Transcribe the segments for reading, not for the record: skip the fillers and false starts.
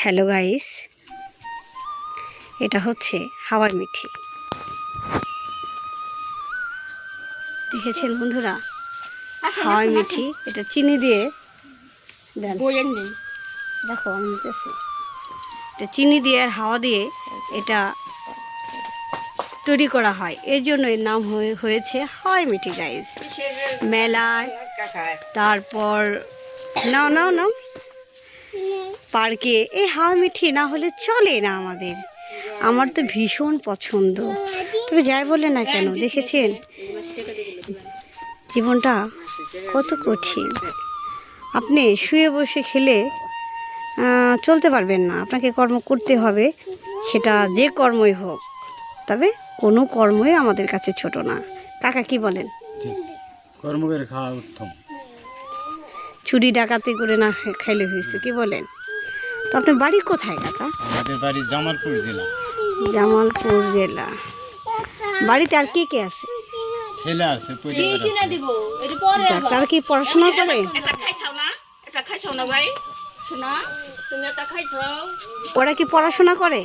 Hello guys, এটা হচ্ছে হাওয়াই মিঠি। দেখেছেন বন্ধুরা, হাওয়াই মিঠি। এটা চিনি দিয়ে দেখো আমি নিতেছি। এটা চিনি দিয়ে আর হাওয়া দিয়ে এটা তৈরি করা হয়, এর জন্য এর নাম হয়েছে হাওয়াই মিঠি গাইস। মেলায়, তারপর নাও নাও নাও পার্কে এই হাওয়া মিঠি না হলে চলে না আমাদের। আমার তো ভীষণ পছন্দ। তবে যাই বলে না কেন, দেখেছেন জীবনটা কত কঠিন। আপনি শুয়ে বসে খেলে চলতে পারবেন না, আপনাকে কর্ম করতে হবে, সেটা যে কর্মই হোক। তবে কোনো কর্মই আমাদের কাছে ছোট না। কাকা কি বলেন? কর্ম করে খাওয়া উত্তম। চুরি ডাকাতি করে না খাইলে হয়েছে, কি বলেন? তো আপনার বাড়ি কোথায় কাকা? আমাদের বাড়ি জামালপুর জেলা। জামালপুর জেলা। বাড়িতে আর কে কে আছে? ছেলে আছে, পরিবার আছে। তারা কি পড়াশোনা করে? ওরা কি পড়াশোনা করে?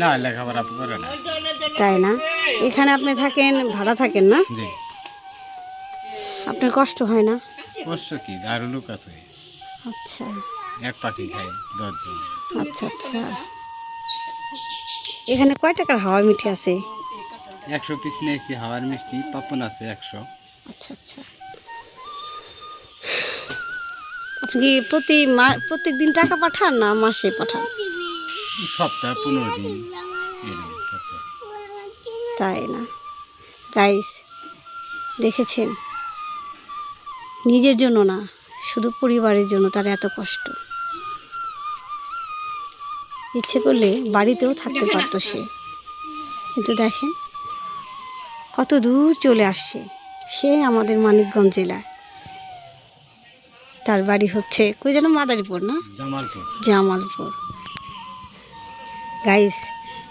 না, লেখাপড়া করে না। তাই না? এখানে আপনি থাকেন, ভাড়া থাকেন না? জি। আপনার কষ্ট হয় না? কষ্ট কি, আরো লোক আছে। আচ্ছা এক পাখি খায় 10 জন। আচ্ছা আচ্ছা। এখানে কয় টাকার হাওয়া মিঠি আছে? 100 পিস নিয়েছি হাওয়ার মিষ্টি। পাপন আছে 100। আচ্ছা আচ্ছা। আপনি কি প্রত্যেক দিন টাকা পাঠান না মাসে পাঠান? সপ্তাহে 15 দিন এরকম পাঠাই। তাই না গাইস? দেখেছেন, নিজের জন্য না, শুধু পরিবারের জন্য তার এত কষ্ট। ইচ্ছে করলে বাড়িতেও থাকতে পারতো সে, কিন্তু দেখেন কত দূর চলে আসছে। সে আমাদের মানিকগঞ্জ জেলায়, তার বাড়ি হচ্ছে কই যেন, মাদারীপুর না? জামালপুর। জামালপুর গাইস।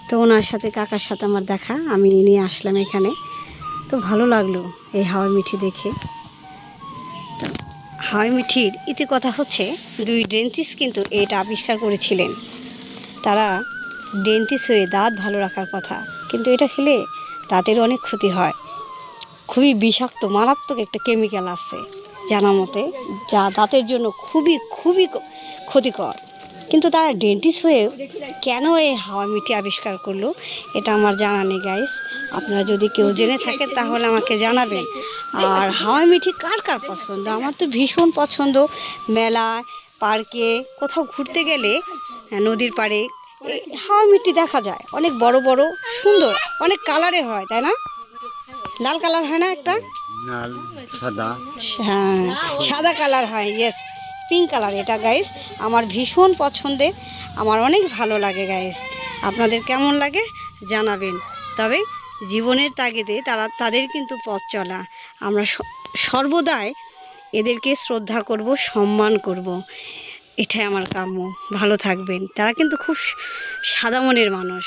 তো ওনার সাথে, কাকার সাথে আমার দেখা, আমি নিয়ে আসলাম এখানে। তো ভালো লাগলো এই হাওয়াই মিঠি দেখে। তো হাওয়াই মিঠির ইতি কথা হচ্ছে, 2 ডেন্টিস্ট কিন্তু এটা আবিষ্কার করেছিলেন। তারা ডেন্টিস্ট হয়ে দাঁত ভালো রাখার কথা, কিন্তু এটা খেলে দাঁতের অনেক ক্ষতি হয়। খুবই বিষাক্ত, মারাত্মক একটা কেমিক্যাল আছে জানা মতে, যা দাঁতের জন্য খুবই খুবই ক্ষতিকর। কিন্তু তারা ডেন্টিস্ট হয়ে কেন এই হাওয়া মিঠি আবিষ্কার করলো, এটা আমার জানা নেই গাইস। আপনারা যদি কেউ জেনে থাকেন তাহলে আমাকে জানাবেন। আর হাওয়া মিঠি কার কার পছন্দ? আমার তো ভীষণ পছন্দ। মেলায়, পার্কে, কোথাও ঘুরতে গেলে, নদীর পাড়ে এই হাওয়া মিঠি দেখা যায়। অনেক বড় বড়, সুন্দর, অনেক কালারের হয়, তাই না? লাল কালার হয় না একটা? লাল, সাদা। হ্যাঁ, সাদা কালার হয়, ইয়েস, পিঙ্ক কালার। এটা গাইস আমার ভীষণ পছন্দের, আমার অনেক ভালো লাগে গাইস। আপনাদের কেমন লাগে জানাবেন। তবে জীবনের তাগিদে তাদের কিন্তু পথ চলা। আমরা সর্বদাই এদেরকে শ্রদ্ধা করব, সম্মান করব, এটাই আমার কাম্য। ভালো থাকবেন। তারা কিন্তু খুব সাদা মনের মানুষ।